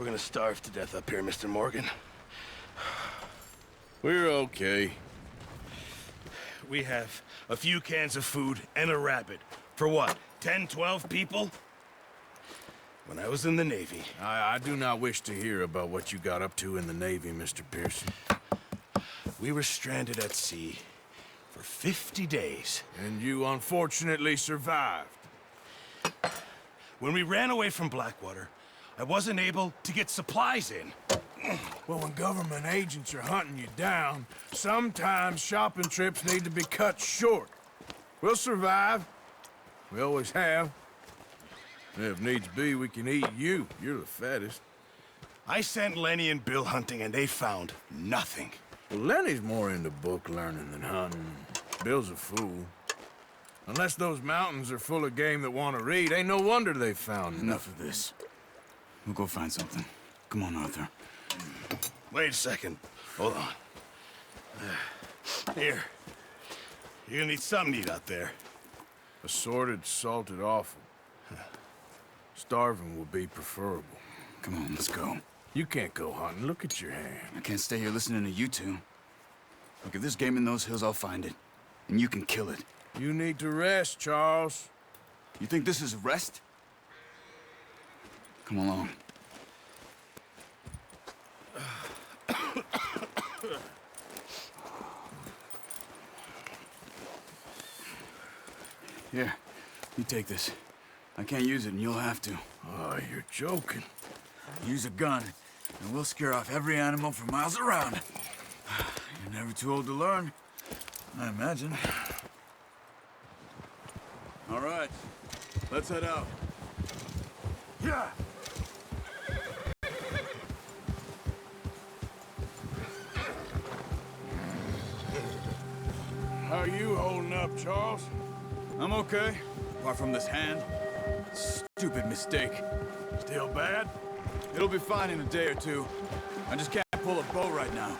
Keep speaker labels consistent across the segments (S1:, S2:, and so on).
S1: We're gonna starve to death up here, Mr. Morgan.
S2: We're okay.
S1: We have a few cans of food and a rabbit. For what, 10, 12 people? When I was in the Navy...
S2: I do not wish to hear about what you got up to in the Navy, Mr. Pearson.
S1: We were stranded at sea for 50 days.
S2: And you unfortunately survived.
S1: When we ran away from Blackwater, I wasn't able to get supplies in.
S2: Well, when government agents are hunting you down, sometimes shopping trips need to be cut short. We'll survive. We always have. And if needs be, we can eat you. You're the fattest.
S1: I sent Lenny and Bill hunting, and they found nothing.
S2: Well, Lenny's more into book learning than hunting. Bill's a fool. Unless those mountains are full of game that want to read, ain't no wonder they found
S3: Enough of this. We'll go find something. Come on, Arthur.
S1: Wait a second. Hold on. Here. You're gonna need something to eat out there.
S2: Assorted, salted offal. Starving will be preferable.
S3: Come on, let's go.
S2: You can't go hunting. Look at your hand.
S3: I can't stay here listening to you two. Look, if there's game in those hills, I'll find it. And you can kill it.
S2: You need to rest, Charles.
S3: You think this is rest? Come along. Here, you take this. I can't use it, and you'll have to.
S2: Oh, you're joking.
S3: Use a gun, and we'll scare off every animal for miles around. You're never too old to learn, I imagine. All right, let's head out.
S2: Yeah. How are you holding up, Charles?
S3: I'm okay, apart from this hand. Stupid mistake.
S2: Still bad?
S3: It'll be fine in a day or two. I just can't pull a bow right now.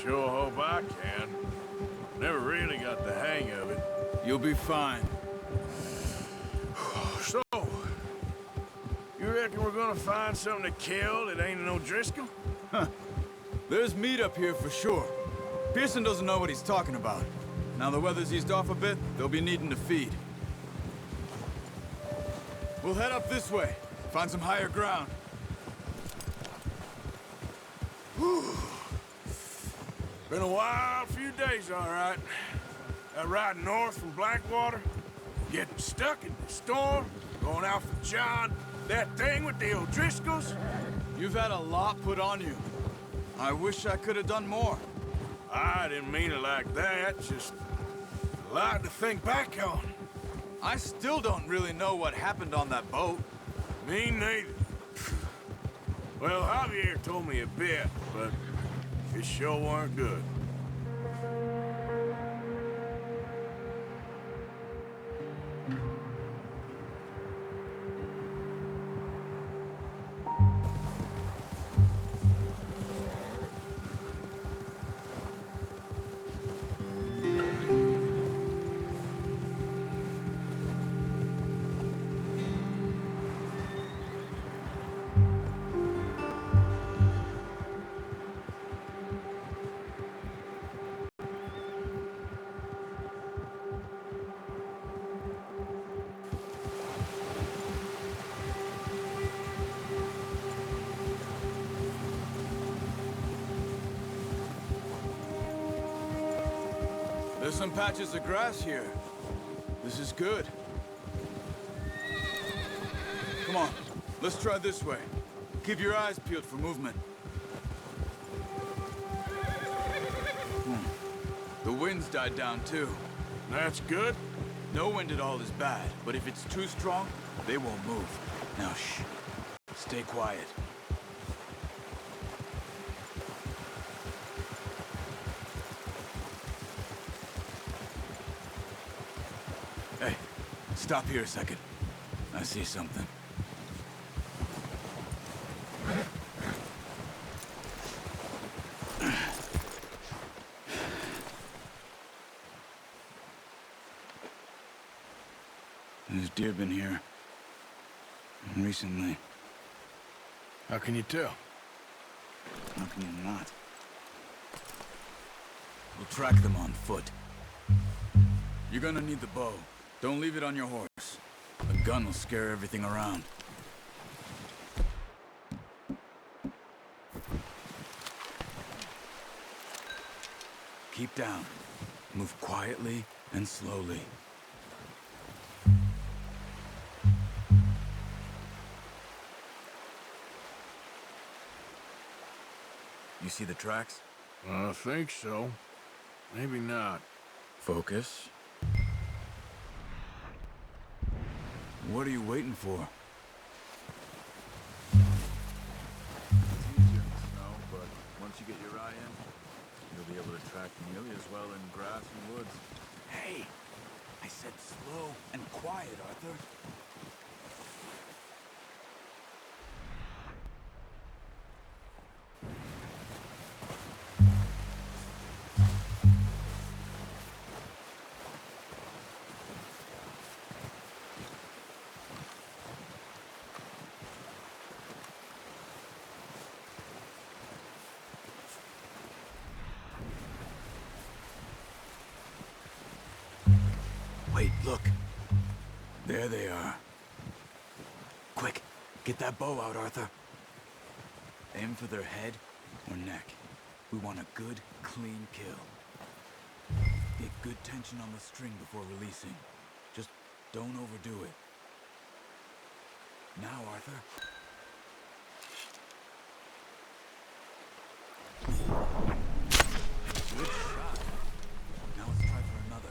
S2: Sure hope I can. Never really got the hang of it.
S3: You'll be fine.
S2: So, you reckon we're gonna find something to kill that ain't no Driscoll?
S3: There's meat up here for sure. Pearson doesn't know what he's talking about. Now the weather's eased off a bit, they'll be needing to feed. We'll head up this way, find some higher ground.
S2: Whew. Been a wild few days, all right. That ride north from Blackwater, getting stuck in the storm, going out for John, that thing with the O'Driscolls.
S3: You've had a lot put on you. I wish I could have done more.
S2: I didn't mean it like that, just a lot to think back on.
S3: I still don't really know what happened on that boat.
S2: Me neither. Well, Javier told me a bit, but it sure weren't good.
S3: There's some patches of grass here. This is good. Come on, let's try this way. Keep your eyes peeled for movement. The wind's died down too.
S2: That's good.
S3: No wind at all is bad, but if it's too strong, they won't move. Now shh. Stay quiet. Hey, stop here a second. I see something. There's deer been here. Recently.
S2: How can you tell?
S3: How can you not? We'll track them on foot. You're gonna need the bow. Don't leave it on your horse. A gun will scare everything around. Keep down. Move quietly and slowly. You see the tracks?
S2: I think so. Maybe not.
S3: Focus. What are you waiting for?
S4: It's easier in the snow, but once you get your eye in, you'll be able to track nearly as well in grass and woods.
S3: Hey! I said slow and quiet, Arthur. Wait, look. There they are. Quick, get that bow out, Arthur. Aim for their head or neck. We want a good, clean kill. Get good tension on the string before releasing. Just don't overdo it. Now, Arthur. Good shot. Now let's try for another.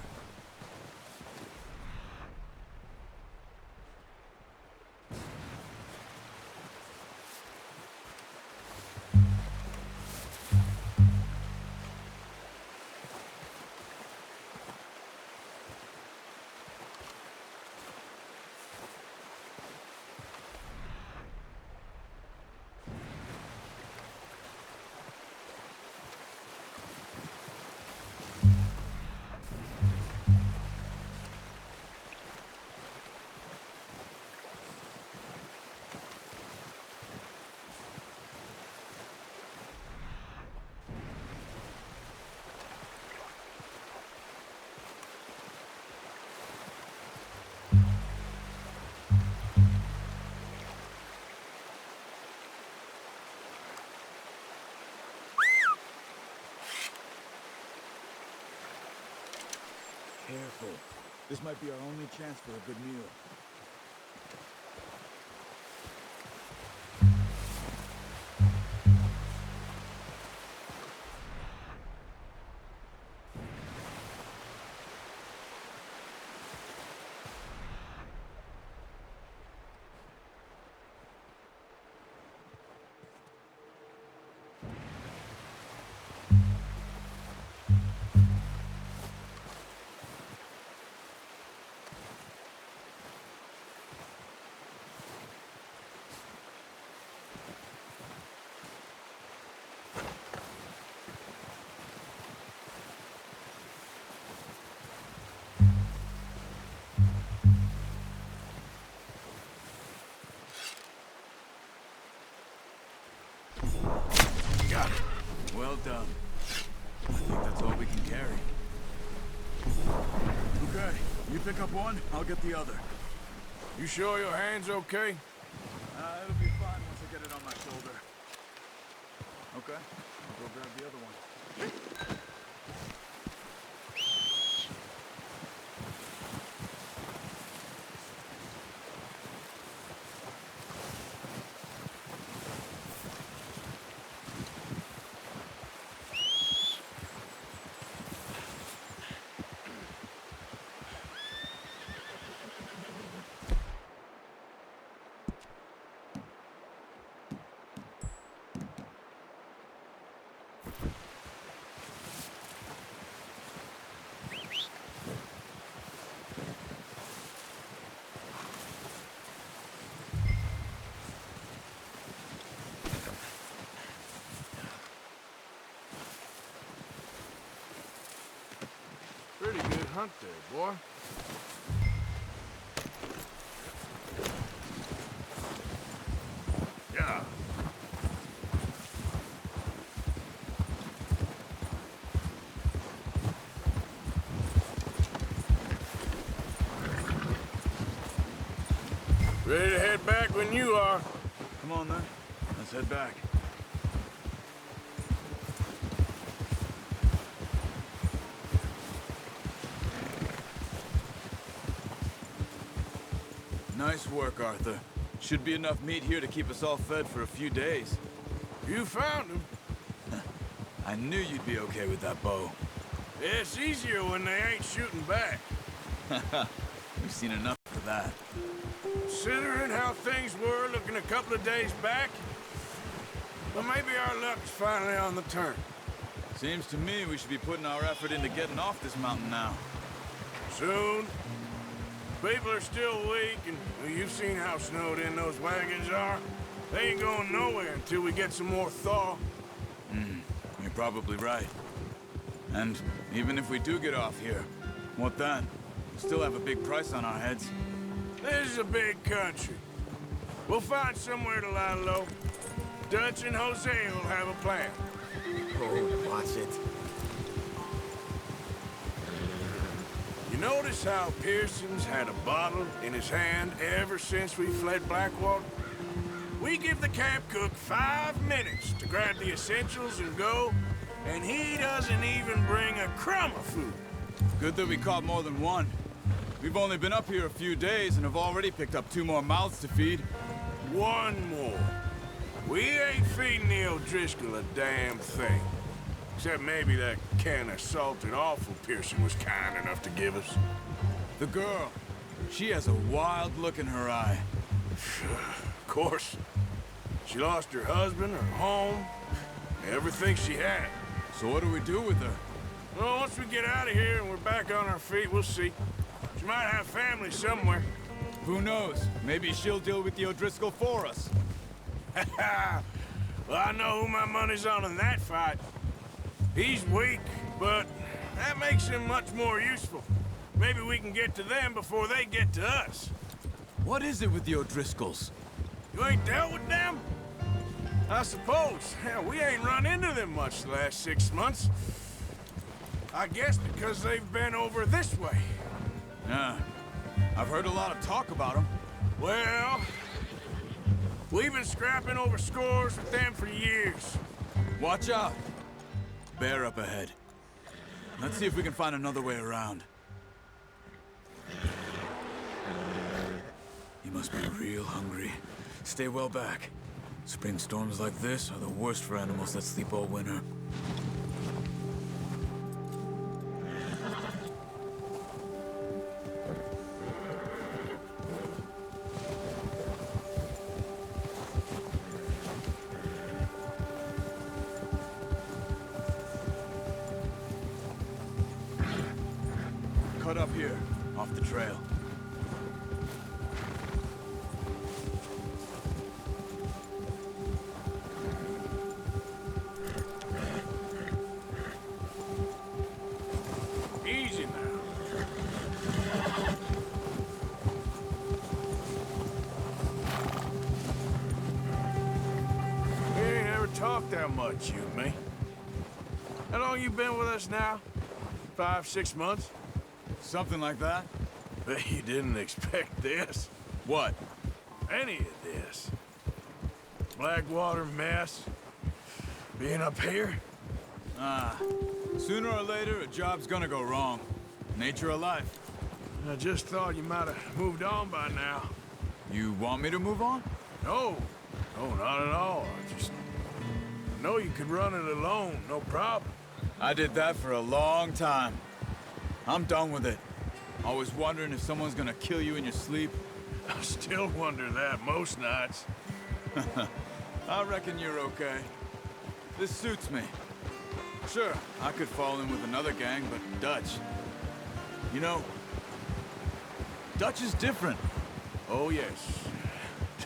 S3: Careful. This might be our only chance for a good meal. Got it. Well done. I think that's all we can carry. Okay, you pick up one, I'll get the other.
S2: You sure your hand's okay?
S4: It'll be fine once I get it on my shoulder. Okay, I'll go grab the other one.
S2: Pretty good hunt there, boy. Yeah. when you are.
S3: Come on, then. Let's head back. Nice work, Arthur. Should be enough meat here to keep us all fed for a few days.
S2: You found him.
S3: I knew you'd be okay with that bow.
S2: It's easier when they ain't shooting back.
S3: We've seen enough of that.
S2: Considering how things were looking a couple of days back, well, maybe our luck's finally on the turn.
S3: Seems to me we should be putting our effort into getting off this mountain now.
S2: Soon. People are still weak, and well, you've seen how snowed in those wagons are. They ain't going nowhere until we get some more thaw.
S3: You're probably right. And even if we do get off here, what then? We still have a big price on our heads.
S2: This is a big country. We'll find somewhere to lie low. Dutch and Jose will have a plan.
S5: Oh, watch it.
S2: You notice how Pearson's had a bottle in his hand ever since we fled Blackwater? We give the camp cook 5 minutes to grab the essentials and go, and he doesn't even bring a crumb of food.
S3: Good that we caught more than one. We've only been up here a few days and have already picked up 2 more mouths to feed.
S2: One more. We ain't feeding the O'Driscoll a damn thing. Except maybe that can of salted offal Pearson was kind enough to give us.
S3: The girl, she has a wild look in her eye.
S2: Of course. She lost her husband, her home, everything she had.
S3: So what do we do with her?
S2: Well, once we get out of here and we're back on our feet, we'll see. She might have family somewhere.
S3: Who knows? Maybe she'll deal with the O'Driscoll for us.
S2: Well, I know who my money's on in that fight. He's weak, but that makes him much more useful. Maybe we can get to them before they get to us.
S3: What is it with the O'Driscolls?
S2: You ain't dealt with them? I suppose. Hell, we ain't run into them much the last 6 months. I guess because they've been over this way.
S3: Yeah. I've heard a lot of talk about them.
S2: Well, we've been scrapping over scores with them for years.
S3: Watch out. Bear up ahead. Let's see if we can find another way around. You must be real hungry. Stay well back. Spring storms like this are the worst for animals that sleep all winter. Cut up here, off the trail.
S2: Easy now. We ain't ever talked that much, you and me. How long you been with us now? 5, 6 months?
S3: Something like that?
S2: Bet you didn't expect this.
S3: What?
S2: Any of this. Blackwater mess. Being up here.
S3: Sooner or later, a job's gonna go wrong. Nature of life.
S2: I just thought you might have moved on by now.
S3: You want me to move on?
S2: No. No, not at all. I know you could run it alone, no problem.
S3: I did that for a long time. I'm done with it. Always wondering if someone's gonna kill you in your sleep.
S2: I still wonder that most nights.
S3: I reckon you're okay. This suits me. Sure, I could fall in with another gang, but Dutch... You know, Dutch is different.
S2: Oh, yes.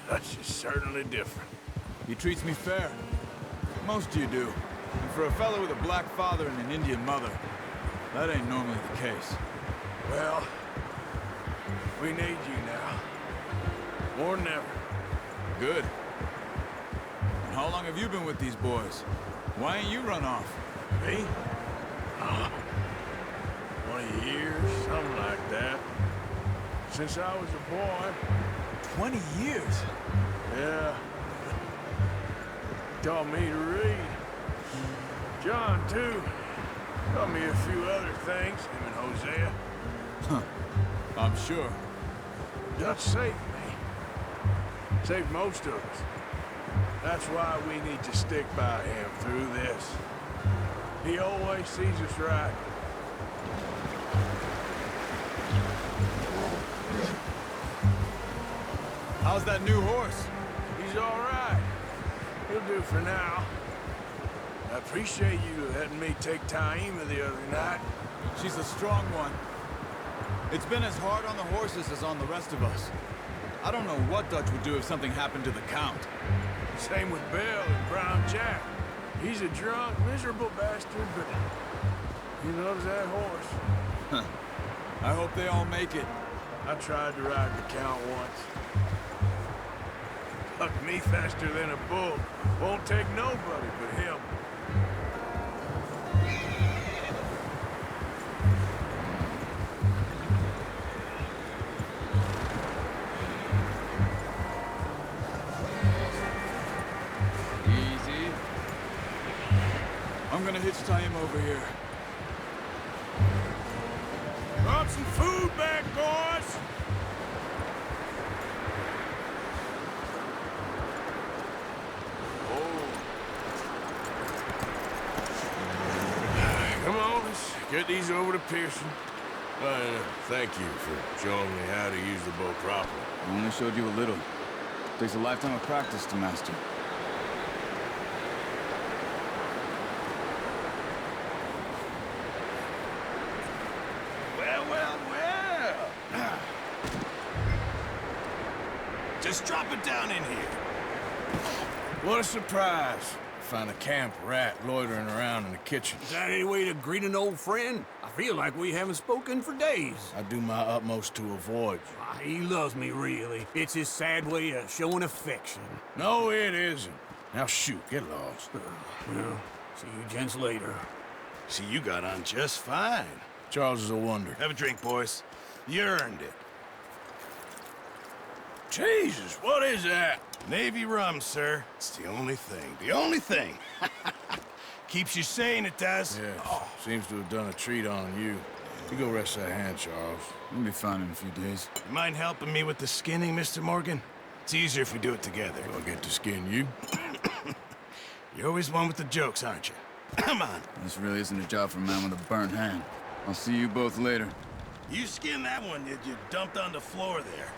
S2: Dutch is certainly different.
S3: He treats me fair. Most of you do. And for a fellow with a black father and an Indian mother, that ain't normally the case.
S2: Well, we need you now. More than ever.
S3: Good. And how long have you been with these boys? Why ain't you run off?
S2: Me? 20 years, something like that. Since I was a boy.
S3: 20 years?
S2: Yeah. Taught me to read. John, too. Taught me a few other things, him and Hosea.
S3: I'm sure.
S2: Dutch saved me. Saved most of us. That's why we need to stick by him through this. He always sees us right.
S3: How's that new horse?
S2: He's all right. He'll do for now. I appreciate you letting me take Taima the other night.
S3: She's a strong one. It's been as hard on the horses as on the rest of us. I don't know what Dutch would do if something happened to the Count.
S2: Same with Bill and Brown Jack. He's a drunk, miserable bastard, but he loves that horse.
S3: I hope they all make it.
S2: I tried to ride the Count once. Bucked me faster than a bull. Won't take nobody but him.
S3: Easy. I'm gonna hitch Taima over here.
S2: Brought some food back, boys! Come on, let's get these over to Pearson. Thank you for showing me how to use the bow properly.
S3: I only showed you a little. Takes a lifetime of practice to master.
S1: Well, well, well. Just drop it down in here.
S2: What a surprise. Find a camp rat loitering around in the kitchen.
S6: Is that any way to greet an old friend? I feel like we haven't spoken for days.
S2: I do my utmost to avoid you.
S6: He loves me, really. It's his sad way of showing affection.
S2: No, it isn't. Now shoot, get lost.
S6: Well, see you gents later.
S1: See, you got on just fine.
S2: Charles is a wonder.
S1: Have a drink, boys. You earned it.
S2: Jesus, what is that?
S1: Navy rum, sir. It's the only thing. The only thing. Keeps you sane, it does.
S2: Yeah, seems to have done a treat on you. You go rest that hand, Charles.
S3: We'll be fine in a few days.
S1: You mind helping me with the skinning, Mr. Morgan? It's easier if we do it together.
S2: I'll get to skin you.
S1: You're always one with the jokes, aren't you? Come on.
S3: This really isn't a job for a man with a burnt hand. I'll see you both later.
S1: You skinned that one that you dumped on the floor there.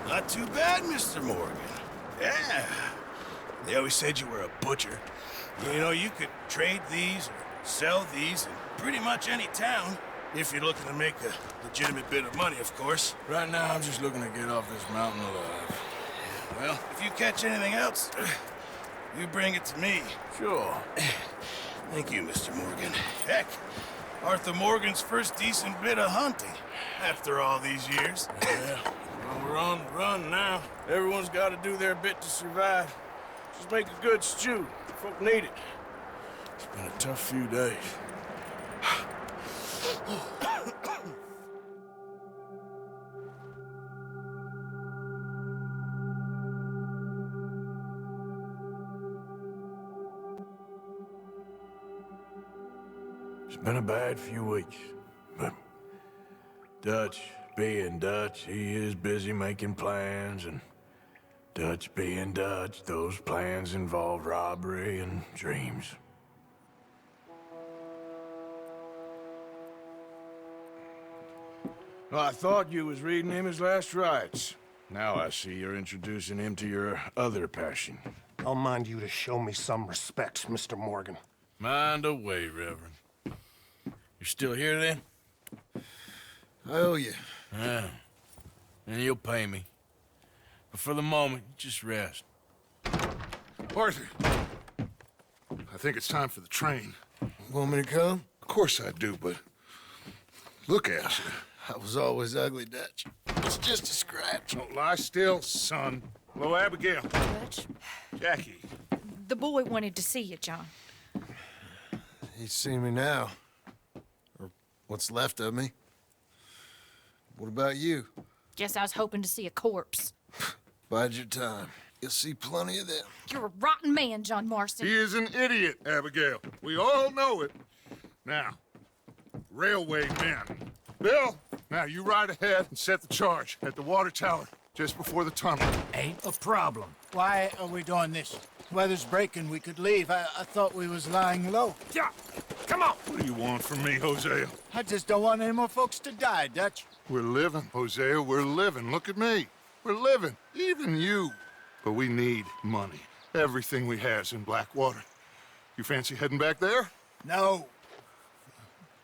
S1: Not too bad, Mr. Morgan. Yeah. They always said you were a butcher. You know, you could trade these or sell these in pretty much any town. If you're looking to make a legitimate bit of money, of course.
S2: Right now, I'm just looking to get off this mountain alive.
S1: Well, if you catch anything else, you bring it to me.
S2: Sure.
S1: Thank you, Mr. Morgan. Heck, Arthur Morgan's first decent bit of hunting after all these years.
S2: Yeah. Well, we're on the run now. Everyone's got to do their bit to survive. Just make a good stew. Folk need it. It's been a tough few days. It's been a bad few weeks, but Dutch being Dutch, he is busy making plans, and Dutch being Dutch, those plans involve robbery and dreams. Well, I thought you was reading him his last rites. Now I see you're introducing him to your other passion.
S7: I'll mind you to show me some respect, Mr. Morgan.
S2: Mind away, Reverend. You're still here, then?
S5: I owe you.
S2: Yeah. And you'll pay me. But for the moment, just rest.
S8: Arthur, I think it's time for the train.
S5: Want me to come?
S8: Of course I do, but look at you.
S5: I was always ugly, Dutch. It's just a scratch.
S8: Don't lie still, son. Hello, Abigail.
S9: Dutch,
S8: Jackie.
S9: the boy wanted to see you, John.
S5: He's seen me now. Or what's left of me. What about you?
S9: Guess I was hoping to see a corpse.
S5: Bide your time. You'll see plenty of them.
S9: You're a rotten man, John Marston.
S8: He is an idiot, Abigail. We all know it. Now, railway men. Bill, now you ride ahead and set the charge at the water tower just before the tunnel.
S10: Ain't a problem. Why are we doing this? Weather's breaking. We could leave. I thought we was lying low.
S8: Yeah, come on. What do you want from me, Hosea?
S10: I just don't want any more folks to die, Dutch.
S8: We're living, Hosea. We're living. Look at me. We're living. Even you. But we need money. Everything we has in Blackwater. You fancy heading back there?
S10: No.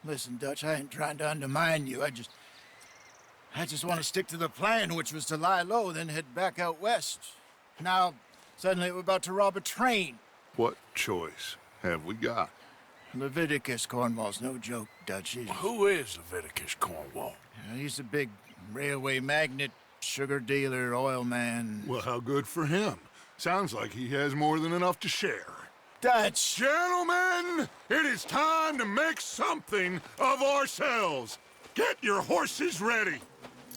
S10: Listen, Dutch, I ain't trying to undermine you. I just want to stick to the plan, which was to lie low, then head back out west. Now, suddenly we're about to rob a train.
S8: What choice have we got?
S10: Leviticus Cornwall's no joke, Dutch.
S2: Who is Leviticus Cornwall?
S10: He's a big railway magnate, sugar dealer, oil man.
S8: Well, how good for him. Sounds like he has more than enough to share.
S10: Dutch!
S8: Gentlemen, it is time to make something of ourselves. Get your horses ready.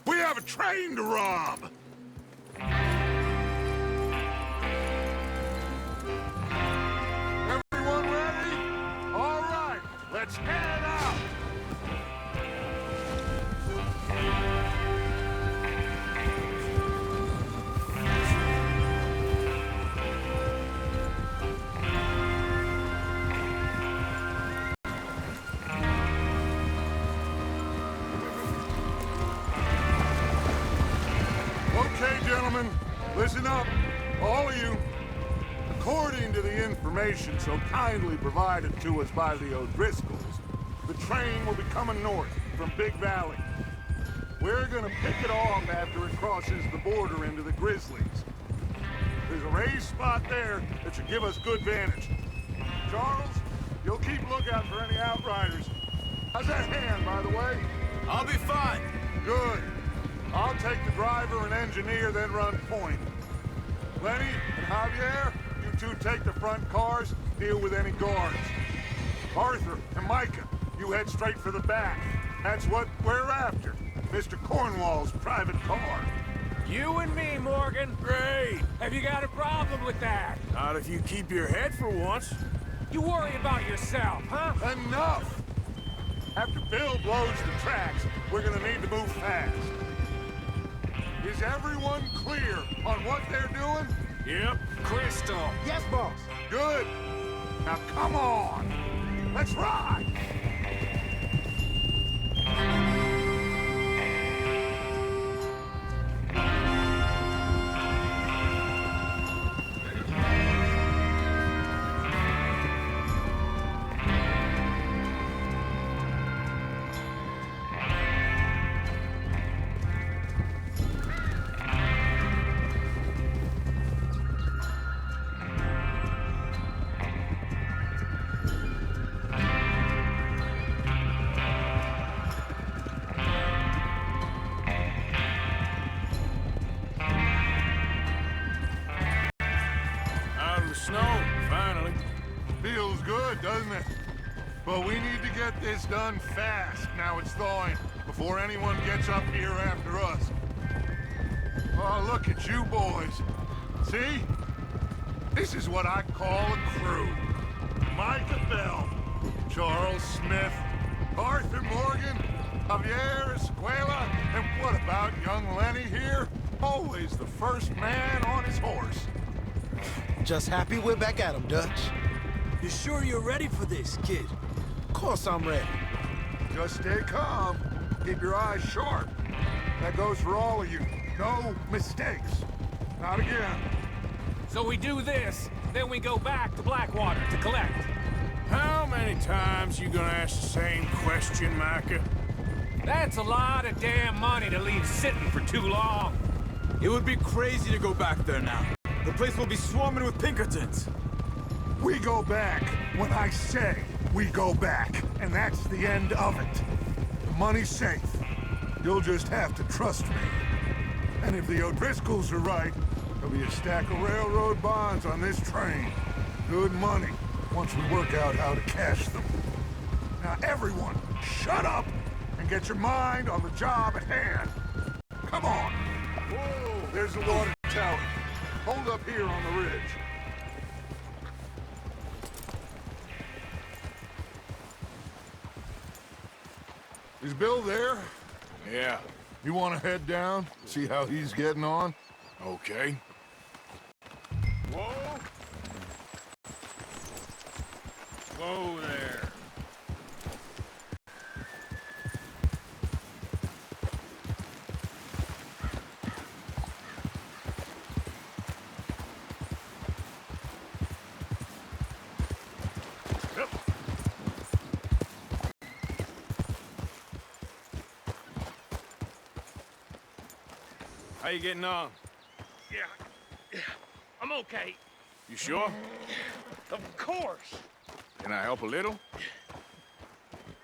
S8: We have a train to rob. Everyone ready? All right, let's head out. Okay, gentlemen, listen up, all of you. According to the information so kindly provided to us by the O'Driscolls, the train will be coming north from Big Valley. We're gonna pick it off after it crosses the border into the Grizzlies. There's a raised spot there that should give us good vantage. Charles, you'll keep lookout for any outriders. How's that hand, by the way?
S6: I'll be fine.
S8: Good. I'll take the driver and engineer, then run point. Lenny and Javier, you two take the front cars, deal with any guards. Arthur and Micah, you head straight for the back. That's what we're after. Mr. Cornwall's private car.
S6: You and me, Morgan.
S2: Great.
S6: Have you got a problem with that?
S2: Not if you keep your head for once.
S6: You worry about yourself, huh?
S8: Enough! After Bill blows the tracks, we're gonna need to move fast. Is everyone clear on what they're doing?
S2: Yep.
S6: Crystal.
S10: Yes, boss.
S8: Good. Now come on. Let's ride.
S2: Out of the snow, finally.
S8: Feels good, doesn't it? But we need to get this done fast. Now it's thawing, before anyone gets up here after us. Oh, look at you boys. See? This is what I call a crew. Micah Bell, Charles Smith, Arthur Morgan, Javier Escuela, and what about young Lenny here? Always the first man on his horse.
S5: Just happy we're back at 'em, Dutch.
S3: You sure you're ready for this, kid?
S5: Of course I'm ready.
S8: Just stay calm. Keep your eyes sharp. That goes for all of you. No mistakes. Not again.
S6: So we do this, then we go back to Blackwater to collect.
S2: How many times you gonna ask the same question, Micah?
S6: That's a lot of damn money to leave sitting for too long.
S3: It would be crazy to go back there now. The place will be swarming with Pinkertons.
S8: We go back when I say we go back, and that's the end of it. The money's safe. You'll just have to trust me. And if the O'Driscolls are right, There'll be a stack of railroad bonds on this train. Good money, once we work out how to cash them. Now everyone, shut up and get your mind on the job at hand. Come on. Whoa, there's the water tower. Hold up here on the ridge. Is Bill there?
S2: Yeah.
S8: You want to head down, see how he's getting on?
S2: Okay.
S6: Whoa! Whoa there.
S2: How you getting on?
S6: Yeah, I'm okay.
S2: You sure?
S6: Of course.
S2: Can I help a little?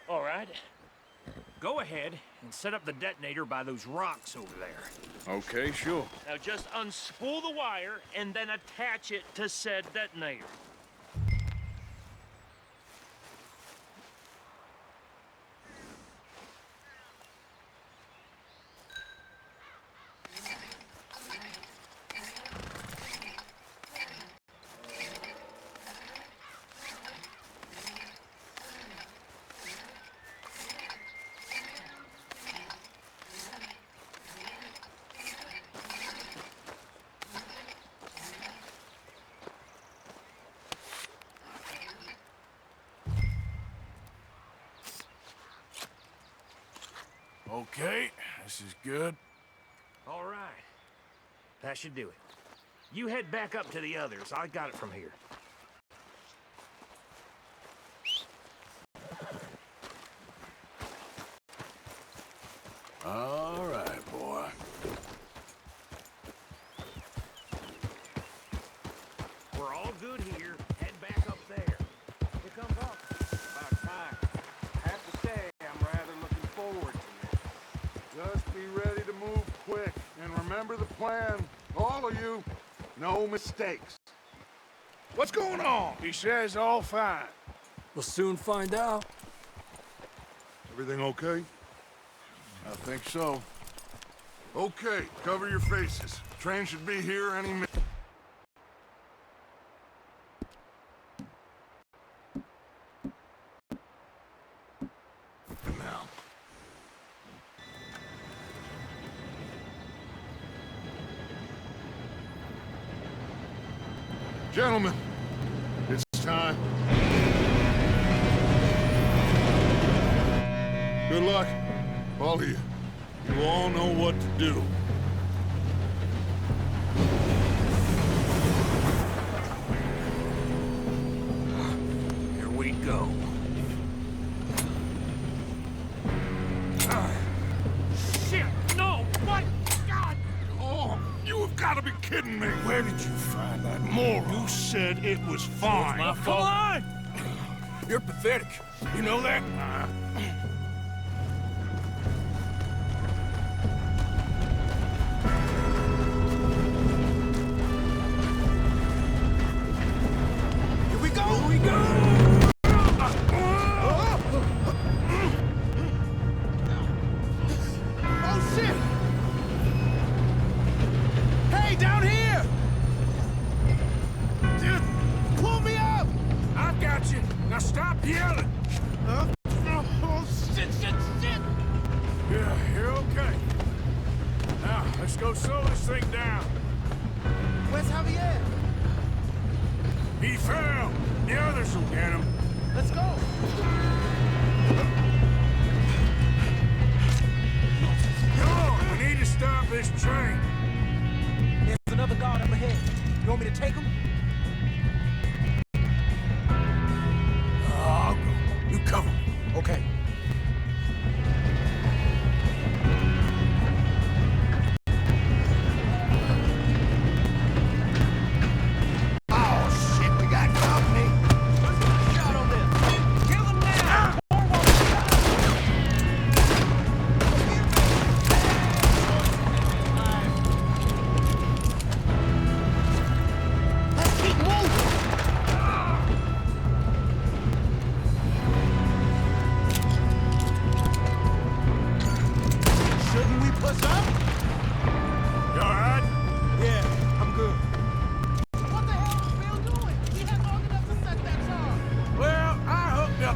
S6: All right. Go ahead and set up the detonator by those rocks over there.
S2: Okay, sure.
S6: Now just unspool the wire and then attach it to said detonator.
S2: Okay, this is good.
S6: All right. That should do it. You head back up to the others. I got it from here.
S2: All right, boy.
S6: We're all good here. Head back up there. Here comes up.
S8: About time. I have to say, I'm rather looking forward to this. Just be ready to move quick, and remember the plan. All of you, no mistakes. What's going on?
S2: He says all fine.
S11: We'll soon find out.
S8: Everything okay?
S2: I think so.
S8: Okay, cover your faces. Train should be here any minute. Now. Gentlemen, it's time. Good luck, all of you. You all know what to do.
S6: Here we go. Shit! No! What? God!
S8: Oh, you have got to be kidding me.
S2: Where did you find that moron?
S8: You said it was fine.
S2: My fault. Come on! You're pathetic. You know that? Now stop yelling!
S10: Oh, shit!
S2: Yeah, you're okay. Now, let's go slow this thing down.
S10: Where's Javier?
S2: He fell. The others will get him.
S10: Let's go.
S2: Come on, we need to stop this train.
S11: There's another guard up ahead. You want me to take him?
S2: I'll go. You cover me.
S11: Okay.
S10: Oh, shit, we got company.
S11: Let's get a shot on this. Kill them now!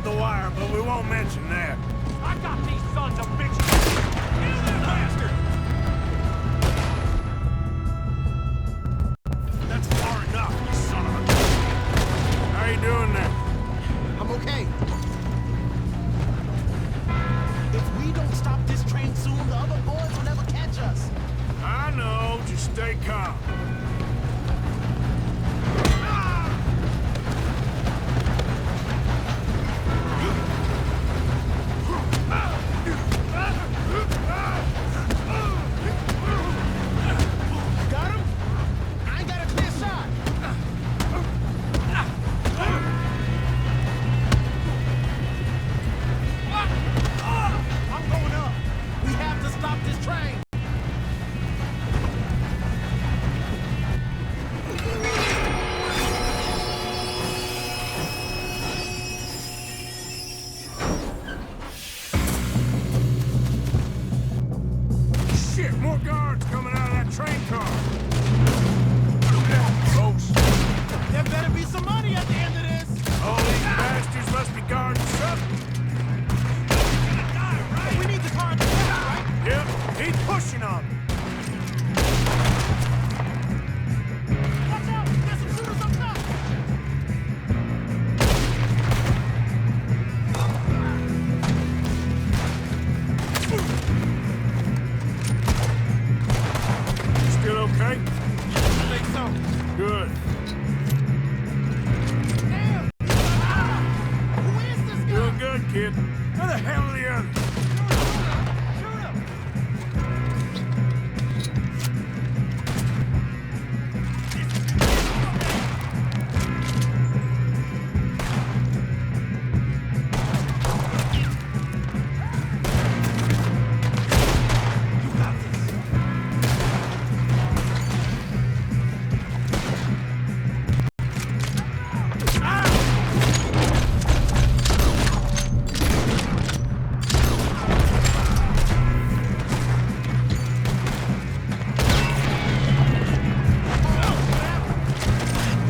S2: the wire, but we won't mention that.
S6: I got these sons of bitches! Kill that bastard!
S1: That's far enough, you son of a...
S2: How you doing there?
S11: I'm okay. If we don't stop this train soon, the other boys will never catch us.
S2: I know, just stay calm.
S11: Got him? I ain't got a clear shot. I'm going up. We have to stop this train.
S2: Shit, more guards coming out of that train car. Close.
S11: There better be some money at the end of this.
S2: All these bastards must be guarding something.
S11: We need the car at the front, right?
S2: Yep, he's pushing on me.
S11: Watch out! There's some shooters up top!
S2: Still okay?
S11: I think so.
S2: Good.
S11: Damn! Who is this guy?
S2: Doing good, kid. Where the hell are the others?
S11: Shoot him! You got this.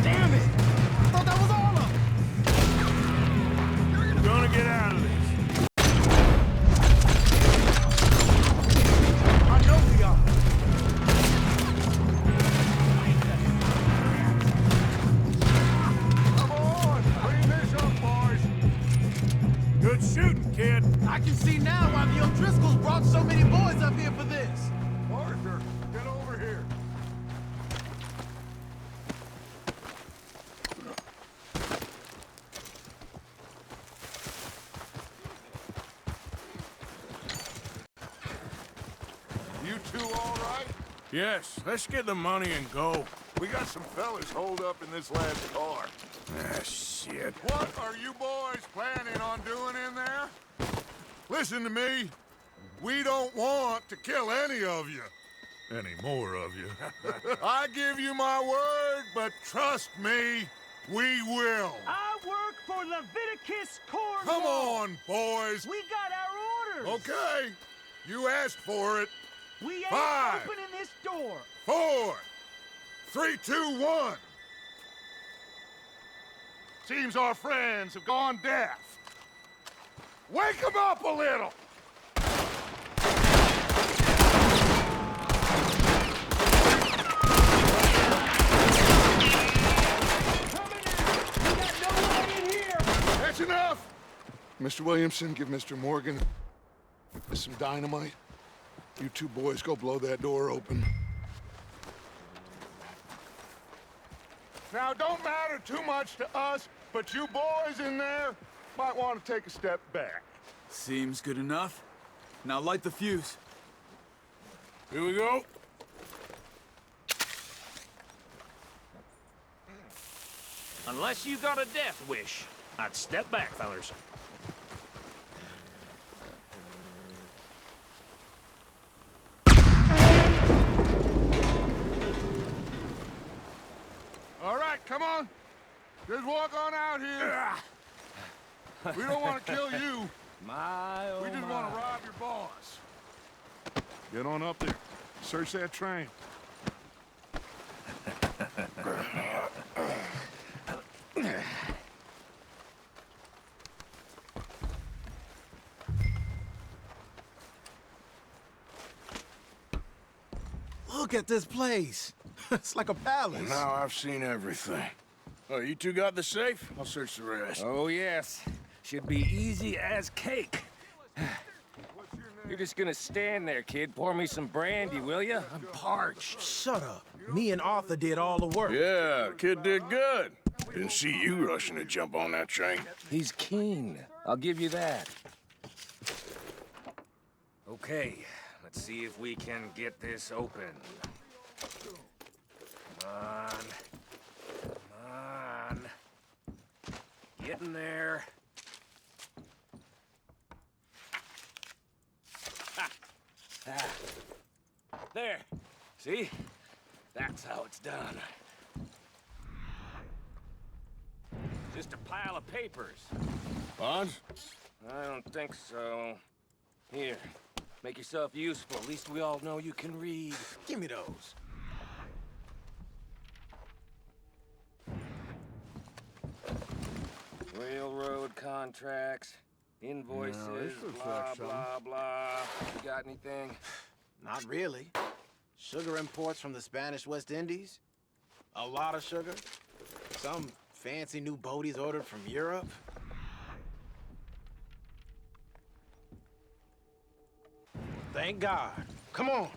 S11: Damn it! I thought that was all of them.
S2: We're gonna get out of this.
S11: I know we are.
S8: Come on, clean this up, boys.
S2: Good shooting, kid.
S11: I can see now why the O'Driscolls brought so many boys up here for this.
S8: Arthur, get over here. You two all right?
S2: Yes, let's get the money and go.
S8: We got some fellas holed up in this last car.
S2: Ah, shit.
S8: What are you boys planning on doing in there? Listen to me. We don't want to kill any of you. Any more of you. I give you my word, but trust me, we will.
S6: I work for Leviticus Corps.
S8: Come on, boys.
S6: We got our orders.
S8: Okay. You asked for it.
S6: We ain't
S8: 5,
S6: opening this door.
S8: 4, 3, 2, 1. Seems our friends have gone deaf. Wake them up a little. That's enough. Mr. Williamson, give Mr. Morgan some dynamite. You two boys go blow that door open. Now, it don't matter too much to us, but you boys in there might want to take a step back.
S3: Seems good enough. Now light the fuse.
S2: Here we go.
S6: Unless you got a death wish, I'd step back, fellers.
S8: All right, come on. Just walk on out here. We don't want to kill you.
S11: My, oh
S8: We just want to rob your boss. Get on up there. Search that train.
S11: Look at this place. It's like a palace.
S2: Now I've seen everything. Oh, you two got the safe? I'll search the rest.
S12: Oh, yes. Should be easy as cake. You're just gonna stand there, kid. Pour me some brandy, will you? I'm parched.
S11: Shut up. Me and Arthur did all the work.
S2: Yeah, the kid did good. Didn't see you rushing to jump on that train.
S12: He's keen. I'll give you that. Okay, let's see if we can get this open. Come on. Come on. Get in there. Ha! Ah. There. See? That's how it's done. Just a pile of papers.
S2: Bonds?
S12: I don't think so. Here, make yourself useful. At least we all know you can read.
S11: Give me those.
S12: Railroad contracts, invoices, blah, blah, blah. You got anything?
S11: Not really. Sugar imports from the Spanish West Indies. A lot of sugar. Some fancy new boat he's ordered from Europe. Thank God. Come on.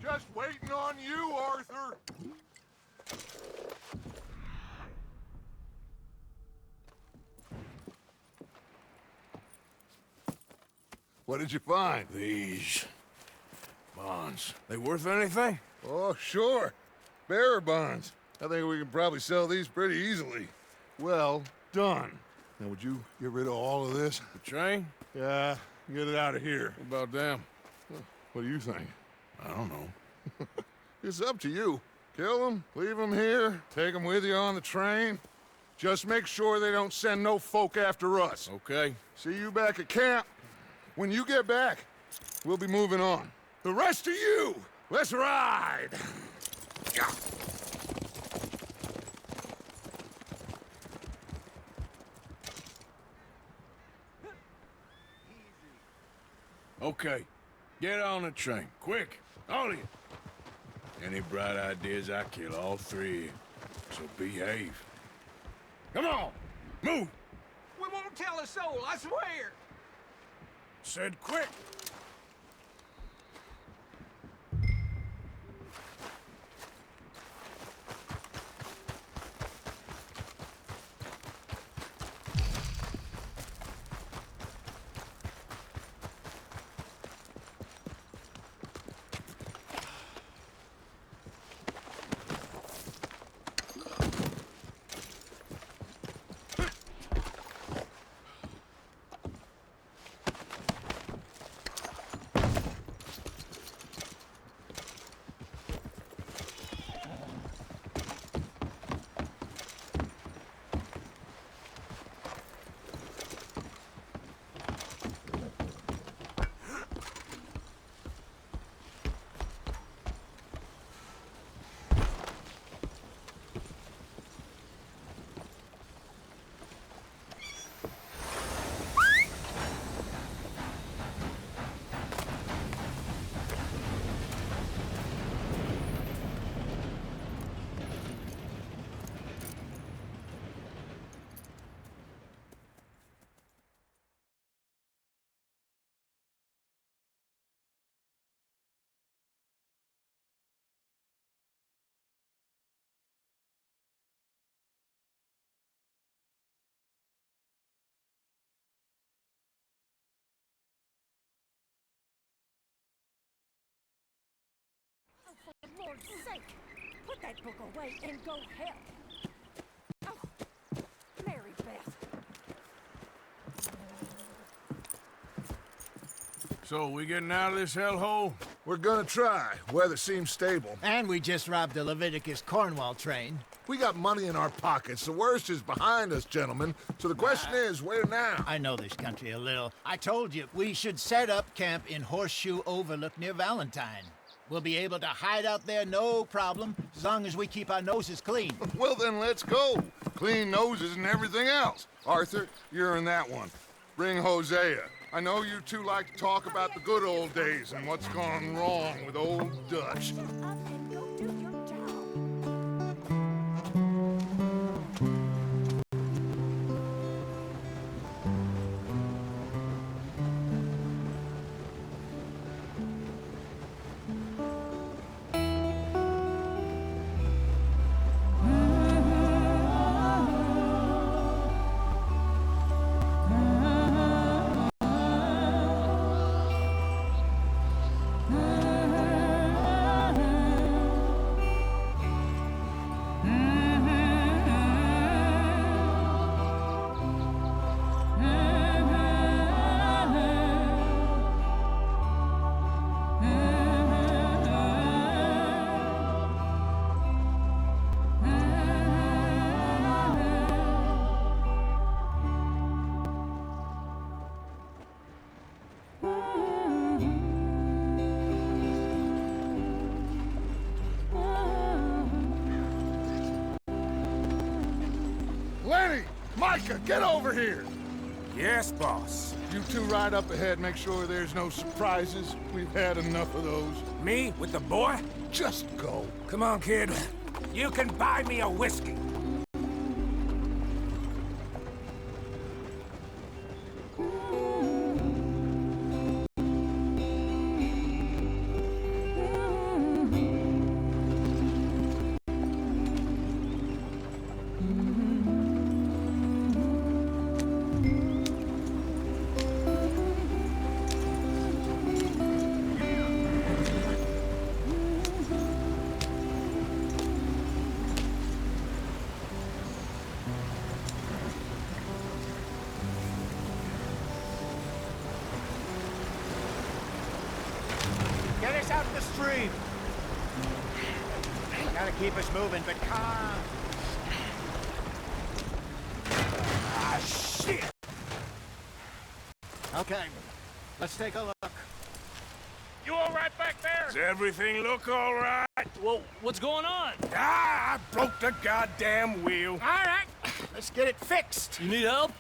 S8: Just waiting on you, Arthur. What did you find?
S2: These bonds. They worth anything?
S8: Oh, sure. Bearer bonds. I think we can probably sell these pretty easily. Well done. Now, would you get rid of all of this?
S2: The train?
S8: Yeah, get it out of here.
S2: What about them?
S8: What do you think?
S2: I don't know.
S8: It's up to you. Kill them, leave them here, take them with you on the train. Just make sure they don't send no folk after us.
S2: Okay.
S8: See you back at camp. When you get back, we'll be moving on. The rest of you, let's ride!
S2: Okay. Get on the train. Quick. All of you. Any bright ideas, I kill all three of you. So behave. Come on! Move!
S6: We won't tell a soul, I swear!
S2: Said quick!
S13: For Lord's sake, put that book away and go help. Oh, Mary Beth.
S2: So, we getting out of this hellhole?
S8: We're gonna try. Weather seems stable.
S10: And we just robbed the Leviticus Cornwall train.
S8: We got money in our pockets. The worst is behind us, gentlemen. So the question is, where now?
S10: I know this country a little. I told you, we should set up camp in Horseshoe Overlook near Valentine. We'll be able to hide out there, no problem, as long as we keep our noses clean.
S8: Well, then let's go. Clean noses and everything else. Arthur, you're in that one. Bring Hosea. I know you two like to talk about the good old days and what's gone wrong with old Dutch. Lenny! Micah, get over here!
S2: Yes, boss.
S8: You two ride up ahead, make sure there's no surprises. We've had enough of those.
S2: Me with the boy?
S8: Just go.
S2: Come on, kid. You can buy me a whiskey.
S10: Get us out the stream. Gotta keep us moving, but calm. Ah, shit! Okay, let's take a look.
S6: You all right back there?
S2: Does everything look all right?
S6: Well, what's going on?
S2: Ah, I broke the goddamn wheel.
S10: All right, let's get it fixed.
S6: You need help?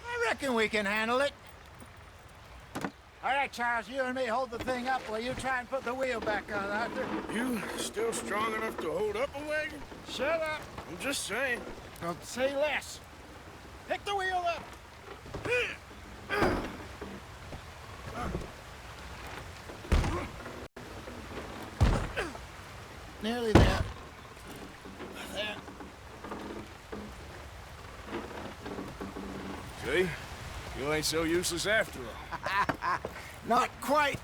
S10: I reckon we can handle it. All right, Charles, you and me hold the thing up while you try and put the wheel back on, Arthur.
S2: You still strong enough to hold up a wagon?
S10: Shut up.
S2: I'm just saying.
S10: Don't say less. Pick the wheel up. Nearly there. There.
S2: See? You ain't so useless after all.
S10: Not quite.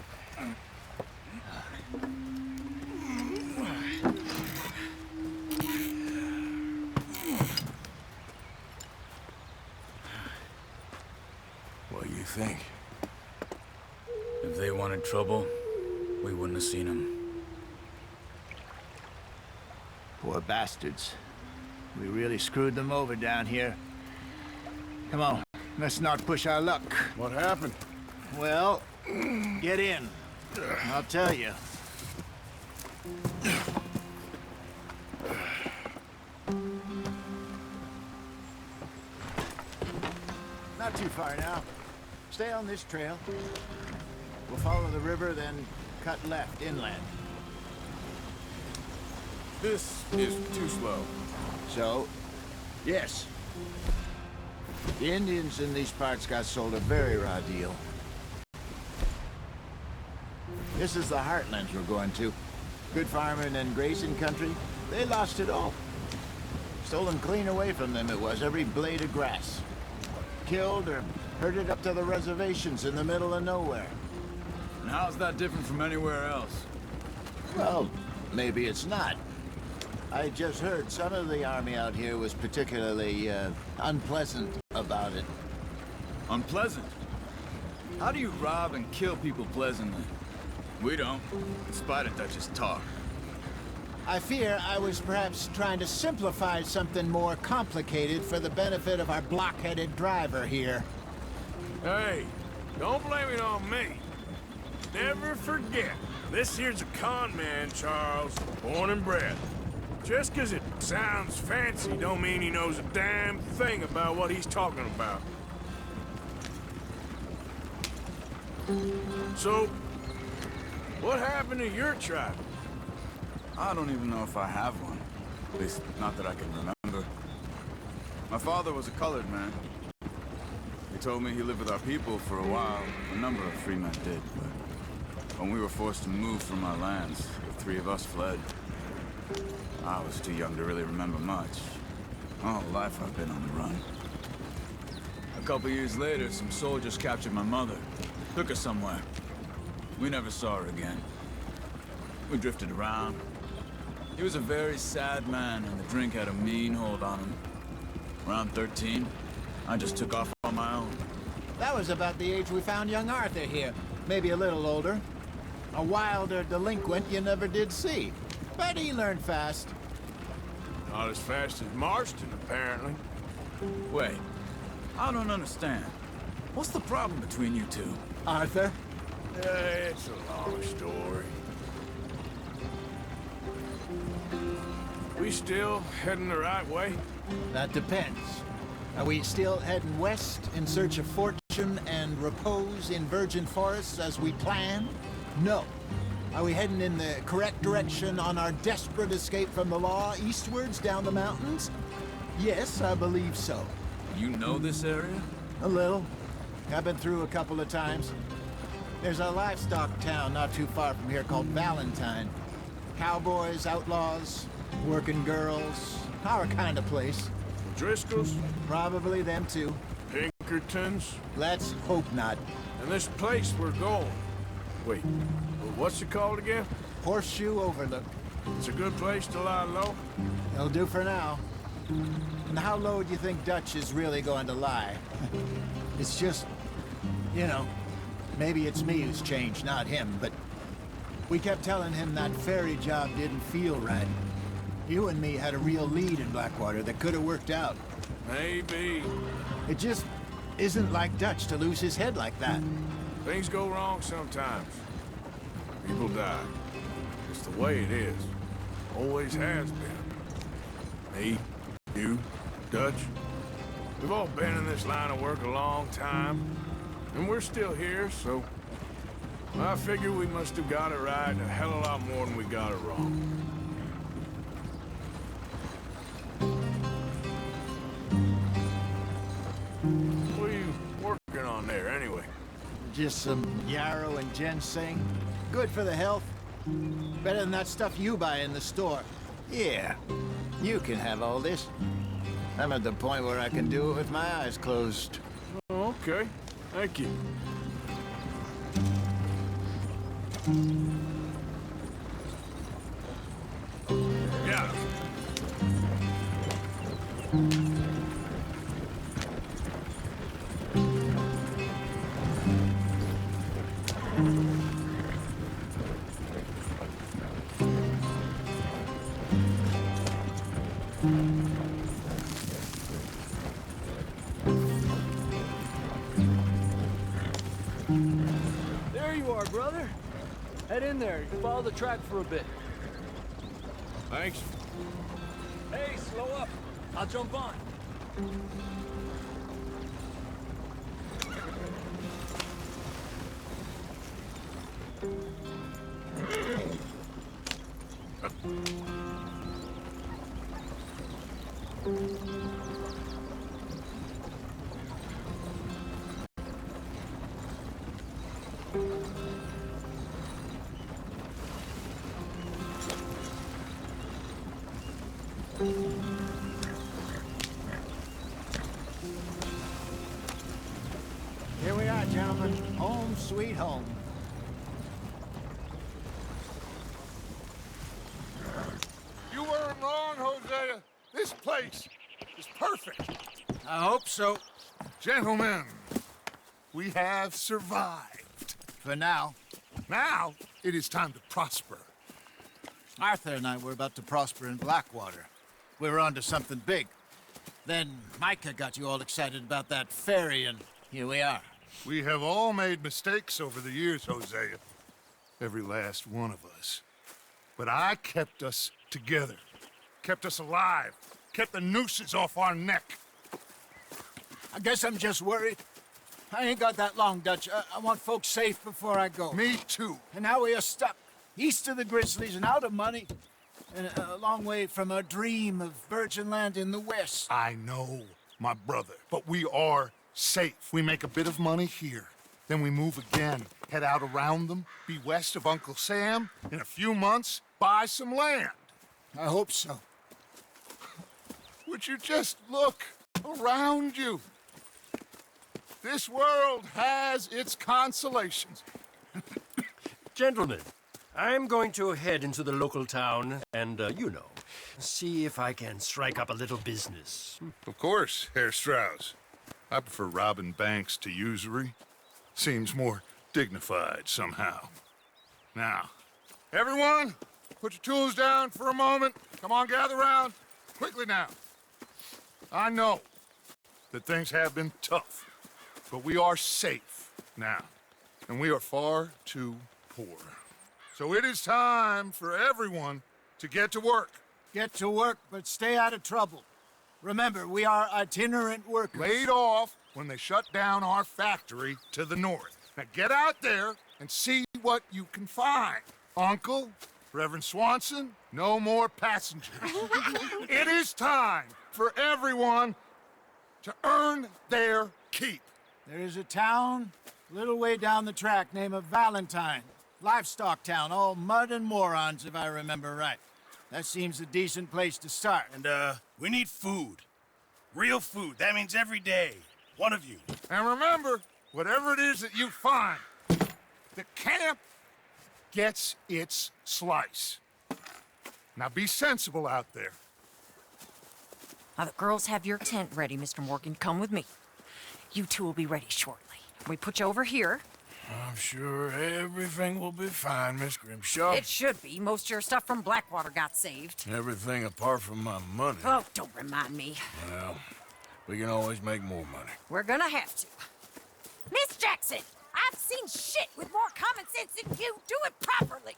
S2: What do you think?
S3: If they wanted trouble, we wouldn't have seen them.
S10: Poor bastards. We really screwed them over down here. Come on, let's not push our luck.
S2: What happened?
S10: Well, get in. I'll tell you. Not too far now. Stay on this trail. We'll follow the river, then cut left inland.
S2: This is too slow.
S10: So, yes. The Indians in these parts got sold a very raw deal. This is the heartlands we're going to. Good farming and grazing country. They lost it all. Stolen clean away from them it was, every blade of grass. Killed or herded up to the reservations in the middle of nowhere.
S3: And how's that different from anywhere else?
S10: Well, maybe it's not. I just heard some of the army out here was particularly, unpleasant about it.
S3: Unpleasant? How do you rob and kill people pleasantly? We don't, in spite of Dutch's talk.
S10: I fear I was perhaps trying to simplify something more complicated for the benefit of our block-headed driver here.
S2: Hey, don't blame it on me. Never forget, this here's a con man, Charles, born and bred. Just 'cause it sounds fancy don't mean he knows a damn thing about what he's talking about. So, what happened to your tribe?
S3: I don't even know if I have one. At least, not that I can remember. My father was a colored man. He told me he lived with our people for a while. A number of free men did, but when we were forced to move from our lands, the three of us fled. I was too young to really remember much. All life I've been on the run. A couple years later, some soldiers captured my mother. Took her somewhere. We never saw her again. We drifted around. He was a very sad man, and the drink had a mean hold on him. Around 13, I just took off on my own.
S10: That was about the age we found young Arthur here. Maybe a little older. A wilder delinquent you never did see. But he learned fast.
S2: Not as fast as Marston, apparently.
S3: Wait, I don't understand. What's the problem between you two?
S10: Arthur?
S2: It's a long story. We still heading the right way?
S10: That depends. Are we still heading west in search of fortune and repose in virgin forests as we planned? No. Are we heading in the correct direction on our desperate escape from the law eastwards down the mountains? Yes, I believe so.
S3: You know this area?
S10: A little. I've been through a couple of times. There's a livestock town not too far from here called Valentine. Cowboys, outlaws, working girls, our kind of place.
S2: Driscolls?
S10: Probably them too.
S2: Pinkertons?
S10: Let's hope not.
S2: And this place we're going. Wait, what's it called again?
S10: Horseshoe Overlook.
S2: It's a good place to lie low?
S10: It'll do for now. And how low do you think Dutch is really going to lie? It's just, you know, maybe it's me who's changed, not him, but we kept telling him that ferry job didn't feel right. You and me had a real lead in Blackwater that could have worked out.
S2: Maybe.
S10: It just isn't like Dutch to lose his head like that.
S2: Things go wrong sometimes. People die. It's the way it is. Always has been. Me, you, Dutch. We've all been in this line of work a long time. And we're still here, so... I figure we must have got it right a hell of a lot more than we got it wrong. What are you working on there, anyway?
S10: Just some yarrow and ginseng. Good for the health. Better than that stuff you buy in the store. Yeah, you can have all this. I'm at the point where I can do it with my eyes closed.
S2: Oh, okay. Thank you. Yeah.
S14: There you are, brother. Head in there. Follow the track for a bit.
S2: Thanks.
S14: Hey, slow up. I'll jump on.
S10: Here we are, gentlemen. Home sweet home.
S8: You weren't wrong, Hosea. This place is perfect.
S10: I hope so.
S8: Gentlemen, we have survived.
S10: For now.
S8: Now, it is time to prosper.
S10: Arthur and I were about to prosper in Blackwater. We were onto something big. Then Micah got you all excited about that ferry, and here we are.
S8: We have all made mistakes over the years, Hosea. Every last one of us. But I kept us together. Kept us alive. Kept the nooses off our neck.
S10: I guess I'm just worried. I ain't got that long, Dutch. I want folks safe before I go.
S8: Me too.
S10: And now we are stuck, east of the Grizzlies and out of money, and a long way from our dream of virgin land in the west.
S8: I know, my brother, but we are safe. We make a bit of money here. Then we move again, head out around them, be west of Uncle Sam. In a few months, buy some land.
S10: I hope so.
S8: Would you just look around you? This world has its consolations.
S15: Gentlemen, I'm going to head into the local town and, see if I can strike up a little business.
S8: Of course, Herr Strauss. I prefer robbing banks to usury. Seems more dignified somehow. Now, everyone, put your tools down for a moment. Come on, gather round. Quickly now. I know that things have been tough, but we are safe now, and we are far too poor. So it is time for everyone to get to work.
S10: Get to work, but stay out of trouble. Remember, we are itinerant workers.
S8: Laid off when they shut down our factory to the north. Now get out there and see what you can find. Uncle, Reverend Swanson, no more passengers. It is time for everyone to earn their keep.
S10: There is a town a little way down the track named Valentine. Livestock town, all mud and morons, if I remember right. That seems a decent place to start.
S1: And, we need food. Real food. That means every day. One of you.
S8: And remember, whatever it is that you find, the camp gets its slice. Now be sensible out there.
S13: Now, the girls have your tent ready, Mr. Morgan. Come with me. You two will be ready shortly. We put you over here.
S2: I'm sure everything will be fine, Miss Grimshaw.
S13: It should be. Most of your stuff from Blackwater got saved.
S2: Everything apart from my money.
S13: Oh, don't remind me.
S2: Well, we can always make more money.
S13: We're gonna have to. Miss Jackson, I've seen shit with more common sense than you. Do it properly.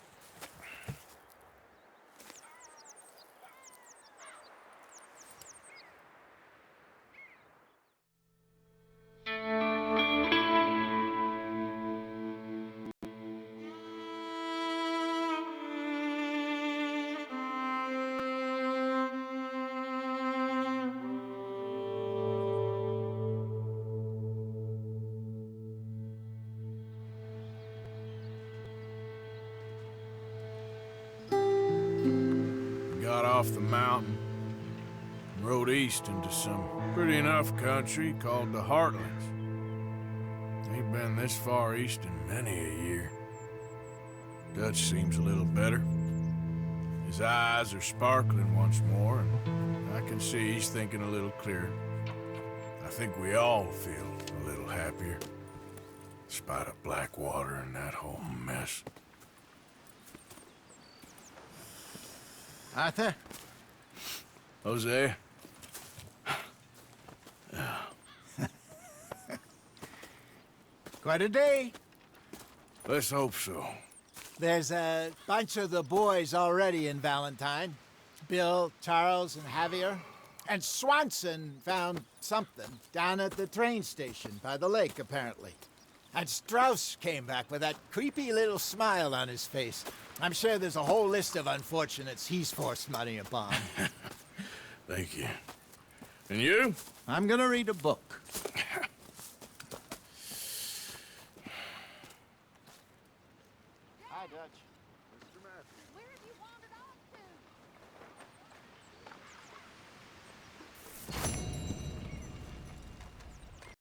S2: Got off the mountain, rode east into some pretty enough country called the Heartlands. Ain't been this far east in many a year. Dutch seems a little better. His eyes are sparkling once more, and I can see he's thinking a little clearer. I think we all feel a little happier, in spite of Blackwater and that whole mess.
S10: Arthur?
S2: Jose?
S10: Quite a day.
S2: Let's hope so.
S10: There's a bunch of the boys already in Valentine. Bill, Charles, and Javier. And Swanson found something down at the train station by the lake, apparently. And Strauss came back with that creepy little smile on his face. I'm sure there's a whole list of unfortunates he's forced money upon.
S2: Thank you. And you?
S10: I'm gonna read a book. Hi, Dutch.
S8: Mr. Matthews.
S13: Where have you wandered off to?